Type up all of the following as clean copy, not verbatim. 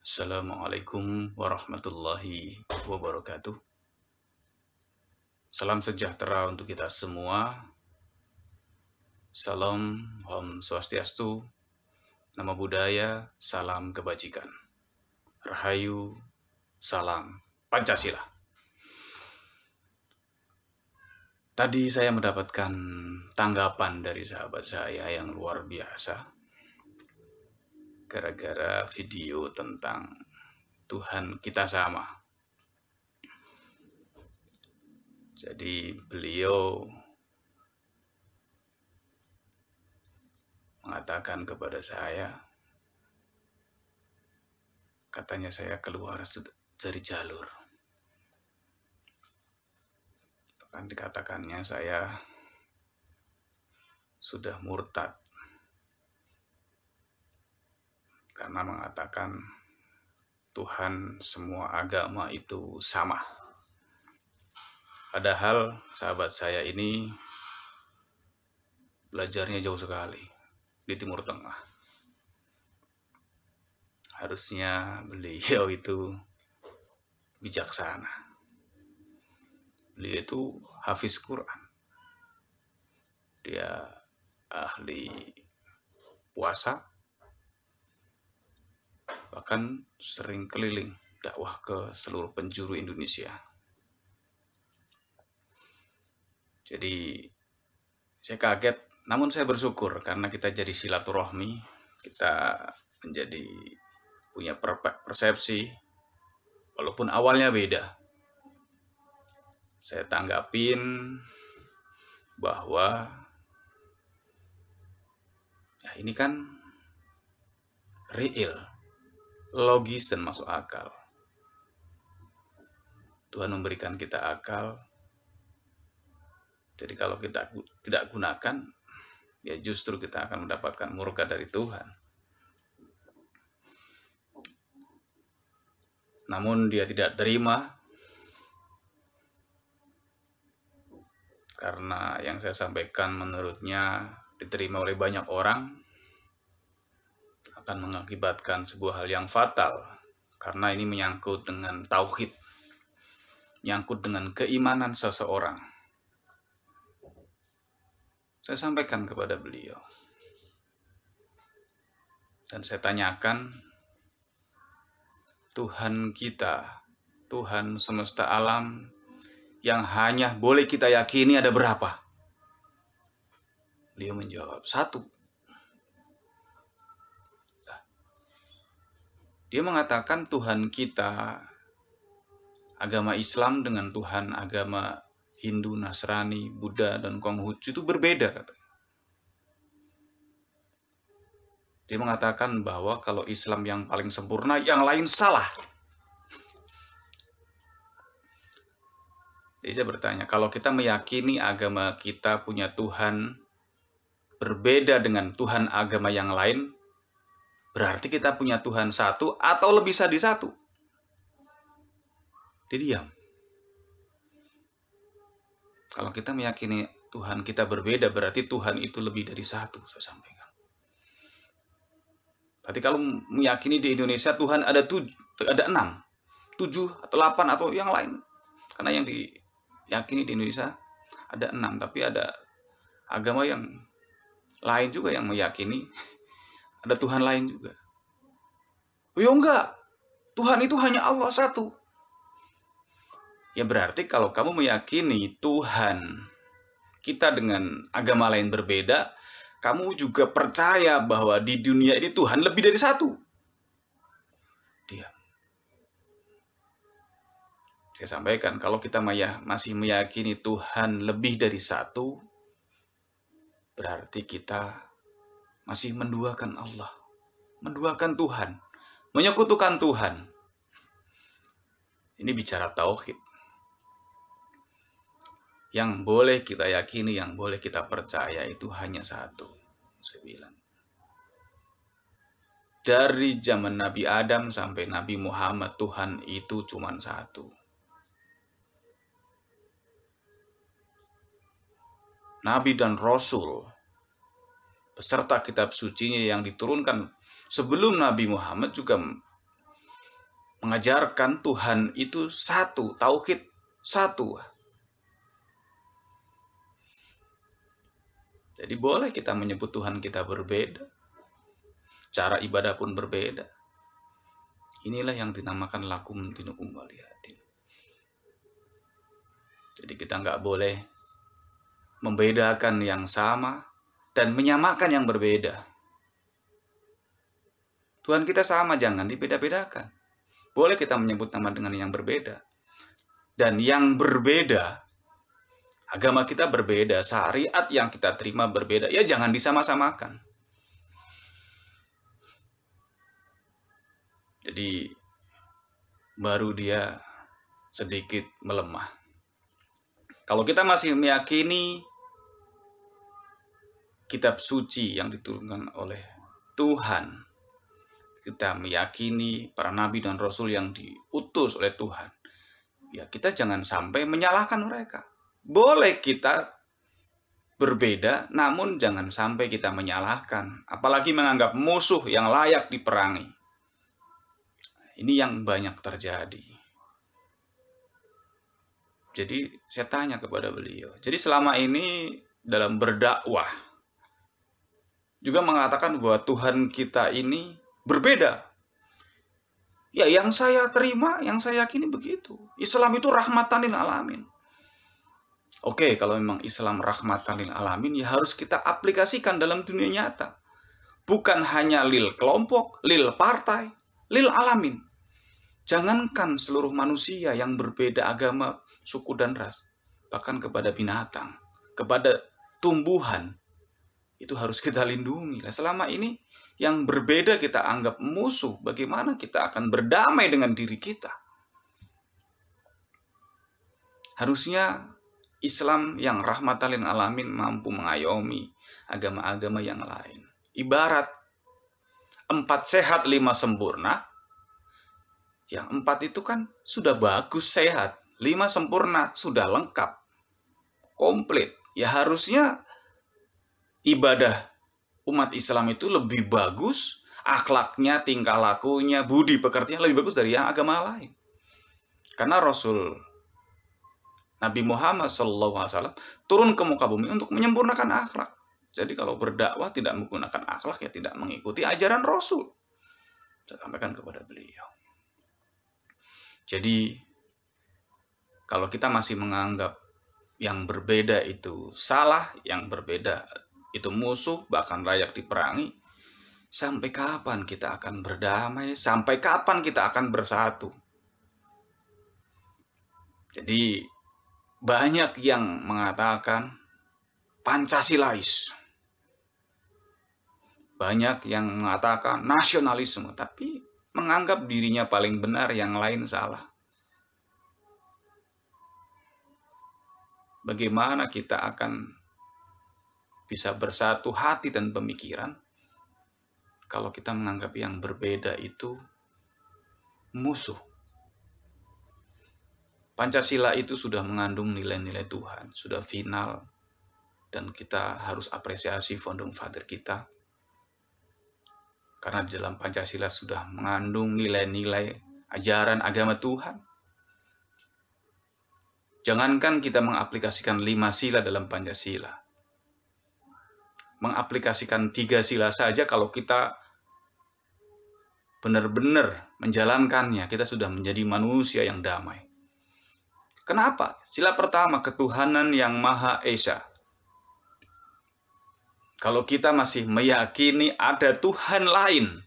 Assalamualaikum warahmatullahi wabarakatuh. Salam sejahtera untuk kita semua. Salam, Om Swastiastu, Namo Buddhaya, salam kebajikan. Rahayu, salam Pancasila. Tadi saya mendapatkan tanggapan dari sahabat saya yang luar biasa. Gara-gara video tentang Tuhan kita sama. Jadi beliau mengatakan kepada saya, katanya saya keluar dari jalur. Bahkan dikatakannya saya sudah murtad karena mengatakan Tuhan semua agama itu sama. Padahal sahabat saya ini belajarnya jauh sekali di Timur Tengah. Harusnya beliau itu bijaksana. Beliau itu hafiz Quran. Dia ahli puasa. Bahkan sering keliling dakwah ke seluruh penjuru Indonesia. Jadi saya kaget, namun saya bersyukur karena kita jadi silaturahmi, kita menjadi punya persepsi, walaupun awalnya beda. Saya tanggapin bahwa ya ini kan real, logis dan masuk akal. Tuhan memberikan kita akal. Jadi kalau kita tidak gunakan, ya justru kita akan mendapatkan murka dari Tuhan. Namun dia tidak terima karena yang saya sampaikan menurutnya diterima oleh banyak orang akan mengakibatkan sebuah hal yang fatal karena ini menyangkut dengan tauhid, menyangkut dengan keimanan seseorang. Saya sampaikan kepada beliau dan saya tanyakan, Tuhan kita, Tuhan semesta alam yang hanya boleh kita yakini ada berapa? Beliau menjawab, 1. Dia mengatakan Tuhan kita, agama Islam dengan Tuhan agama Hindu, Nasrani, Buddha, dan Konghucu itu berbeda, katanya. Dia mengatakan bahwa kalau Islam yang paling sempurna, yang lain salah. Jadi saya bertanya, kalau kita meyakini agama kita punya Tuhan berbeda dengan Tuhan agama yang lain, berarti kita punya Tuhan satu atau lebih dari satu? Dia diam. Kalau kita meyakini Tuhan kita berbeda, berarti Tuhan itu lebih dari satu, saya sampaikan. Berarti kalau meyakini di Indonesia Tuhan ada 6, 7 atau 8 atau yang lain. Karena yang diyakini di Indonesia ada 6, tapi ada agama yang lain juga yang meyakini ada Tuhan lain juga. Oh ya enggak, Tuhan itu hanya Allah satu. Ya berarti kalau kamu meyakini Tuhan kita dengan agama lain berbeda, kamu juga percaya bahwa di dunia ini Tuhan lebih dari satu. Diam. Saya sampaikan, kalau kita masih meyakini Tuhan lebih dari satu, berarti kita masih menduakan Allah, menduakan Tuhan, menyekutukan Tuhan. Ini bicara tauhid. Yang boleh kita yakini, yang boleh kita percaya itu hanya satu. Saya bilang. Dari zaman Nabi Adam sampai Nabi Muhammad, Tuhan itu cuma satu. Nabi dan Rasul, beserta kitab sucinya yang diturunkan sebelum Nabi Muhammad juga mengajarkan Tuhan itu satu, tauhid satu. Jadi boleh kita menyebut Tuhan kita berbeda, cara ibadah pun berbeda. Inilah yang dinamakan lakum dinukum waliyatin. Jadi kita nggak boleh membedakan yang sama dan menyamakan yang berbeda. Tuhan kita sama, jangan dibeda-bedakan. Boleh kita menyebut nama dengan yang berbeda. Dan yang berbeda, agama kita berbeda, syariat yang kita terima berbeda, ya jangan disama-samakan. Jadi baru dia sedikit melemah. Kalau kita masih meyakini kitab suci yang diturunkan oleh Tuhan, kita meyakini para nabi dan rasul yang diutus oleh Tuhan, ya kita jangan sampai menyalahkan mereka. Boleh kita berbeda, namun jangan sampai kita menyalahkan, apalagi menganggap musuh yang layak diperangi. Ini yang banyak terjadi. Jadi saya tanya kepada beliau, jadi selama ini dalam berdakwah juga mengatakan bahwa Tuhan kita ini berbeda. Ya, yang saya terima, yang saya yakini begitu. Islam itu rahmatan lil alamin. Oke, kalau memang Islam rahmatan lil alamin, ya harus kita aplikasikan dalam dunia nyata. Bukan hanya lil kelompok, lil partai, lil alamin. Jangankan seluruh manusia yang berbeda agama, suku dan ras, bahkan kepada binatang, kepada tumbuhan, itu harus kita lindungi. Nah, selama ini yang berbeda kita anggap musuh, bagaimana kita akan berdamai dengan diri kita? Harusnya Islam yang rahmatan lil alamin mampu mengayomi agama-agama yang lain. Ibarat 4 sehat 5 sempurna. Yang 4 itu kan sudah bagus sehat, 5 sempurna sudah lengkap, komplit. Ya harusnya ibadah umat Islam itu lebih bagus, akhlaknya, tingkah lakunya, budi pekertinya lebih bagus dari yang agama lain. Karena Rasul Nabi Muhammad SAW turun ke muka bumi untuk menyempurnakan akhlak. Jadi kalau berdakwah tidak menggunakan akhlak, ya tidak mengikuti ajaran Rasul. Saya sampaikan kepada beliau. Jadi kalau kita masih menganggap yang berbeda itu salah, yang berbeda itu musuh, bahkan layak diperangi, sampai kapan kita akan berdamai? Sampai kapan kita akan bersatu? Jadi banyak yang mengatakan Pancasilais, banyak yang mengatakan nasionalisme, tapi menganggap dirinya paling benar, yang lain salah. Bagaimana kita akan bisa bersatu hati dan pemikiran kalau kita menganggap yang berbeda itu musuh? Pancasila itu sudah mengandung nilai-nilai Tuhan, sudah final, dan kita harus apresiasi founding father kita. Karena di dalam Pancasila sudah mengandung nilai-nilai ajaran agama Tuhan. Jangankan kita mengaplikasikan 5 sila dalam Pancasila. Mengaplikasikan 3 sila saja, kalau kita benar-benar menjalankannya, kita sudah menjadi manusia yang damai. Kenapa? Sila pertama, ketuhanan yang Maha Esa. Kalau kita masih meyakini ada Tuhan lain,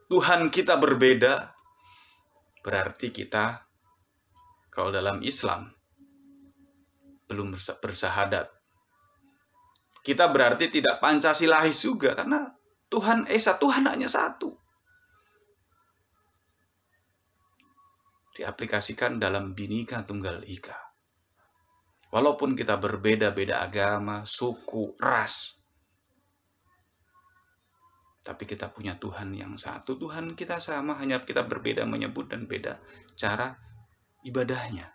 Tuhan kita berbeda, berarti kita, kalau dalam Islam, belum bersahadat. Kita berarti tidak Pancasilais juga, karena Tuhan Esa, Tuhan hanya satu. Diaplikasikan dalam Bhinneka Tunggal Ika. Walaupun kita berbeda-beda agama, suku, ras, tapi kita punya Tuhan yang satu. Tuhan kita sama, hanya kita berbeda menyebut dan beda cara ibadahnya.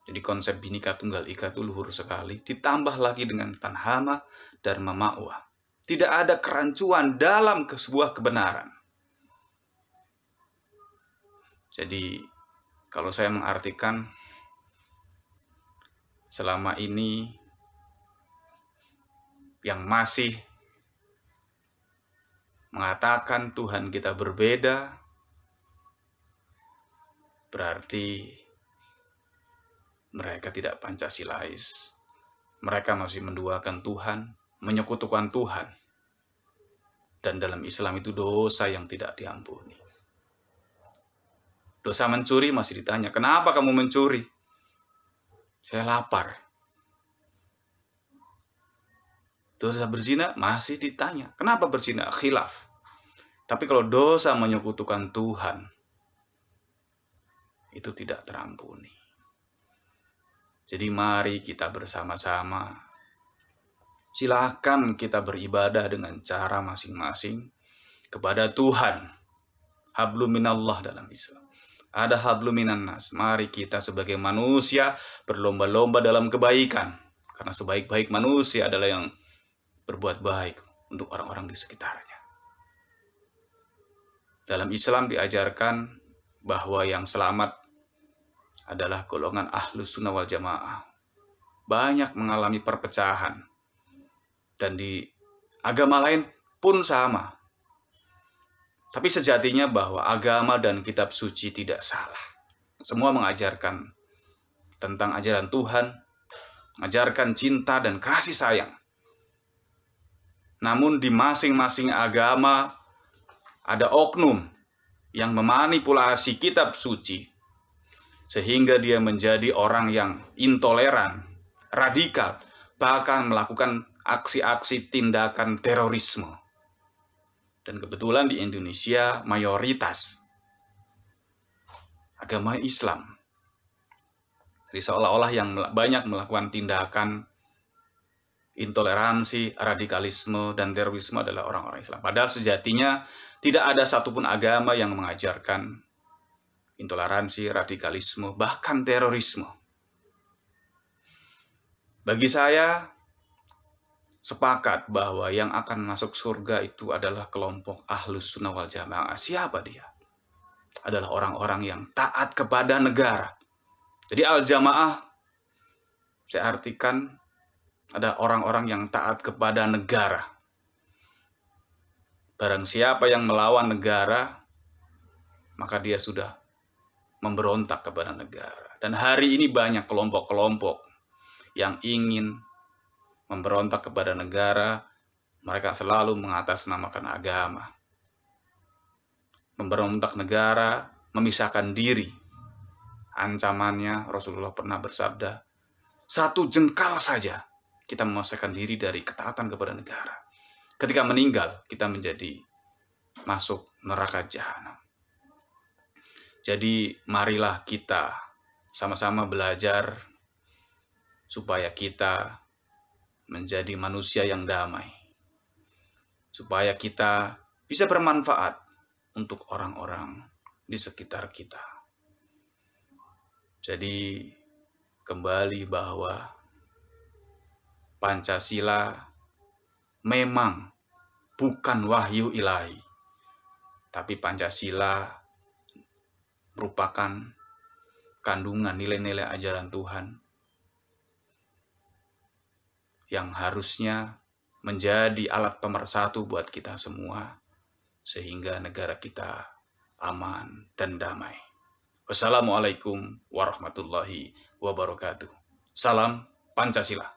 Jadi konsep Bhinneka Tunggal Ika itu luhur sekali. Ditambah lagi dengan Tanhama Dharma Ma'wa. Tidak ada kerancuan dalam sebuah kebenaran. Jadi kalau saya mengartikan, selama ini yang masih mengatakan Tuhan kita berbeda, berarti mereka tidak Pancasilais. Mereka masih menduakan Tuhan, menyekutukan Tuhan. Dan dalam Islam itu dosa yang tidak diampuni. Dosa mencuri masih ditanya, kenapa kamu mencuri? Saya lapar. Dosa berzina masih ditanya, kenapa berzina? Khilaf. Tapi kalau dosa menyekutukan Tuhan, itu tidak terampuni. Jadi mari kita bersama-sama, silakan kita beribadah dengan cara masing-masing kepada Tuhan. Hablum minallah dalam Islam. Ada hablum minan nas. Mari kita sebagai manusia berlomba-lomba dalam kebaikan. Karena sebaik-baik manusia adalah yang berbuat baik untuk orang-orang di sekitarnya. Dalam Islam diajarkan bahwa yang selamat adalah golongan ahlus sunnah wal jamaah. Banyak mengalami perpecahan. Dan di agama lain pun sama. Tapi sejatinya bahwa agama dan kitab suci tidak salah. Semua mengajarkan tentang ajaran Tuhan, mengajarkan cinta dan kasih sayang. Namun di masing-masing agama ada oknum yang memanipulasi kitab suci sehingga dia menjadi orang yang intoleran, radikal, bahkan melakukan aksi-aksi tindakan terorisme. Dan kebetulan di Indonesia mayoritas agama Islam. Jadi seolah-olah yang banyak melakukan tindakan intoleransi, radikalisme, dan terorisme adalah orang-orang Islam. Padahal sejatinya tidak ada satupun agama yang mengajarkan intoleransi, radikalisme, bahkan terorisme. Bagi saya, sepakat bahwa yang akan masuk surga itu adalah kelompok ahlus sunnah wal jamaah. Siapa dia? Adalah orang-orang yang taat kepada negara. Jadi al-jamaah, saya artikan, ada orang-orang yang taat kepada negara. Barang siapa yang melawan negara, maka dia sudah memberontak kepada negara. Dan hari ini banyak kelompok-kelompok yang ingin memberontak kepada negara. Mereka selalu mengatasnamakan agama. Memberontak negara, memisahkan diri. Ancamannya Rasulullah pernah bersabda, 1 jengkal saja kita memisahkan diri dari ketaatan kepada negara. Ketika meninggal, kita menjadi masuk neraka jahanam. Jadi marilah kita sama-sama belajar supaya kita menjadi manusia yang damai. Supaya kita bisa bermanfaat untuk orang-orang di sekitar kita. Jadi kembali bahwa Pancasila memang bukan wahyu ilahi. Tapi Pancasila merupakan kandungan nilai-nilai ajaran Tuhan yang harusnya menjadi alat pemersatu buat kita semua sehingga negara kita aman dan damai. Wassalamualaikum warahmatullahi wabarakatuh. Salam Pancasila.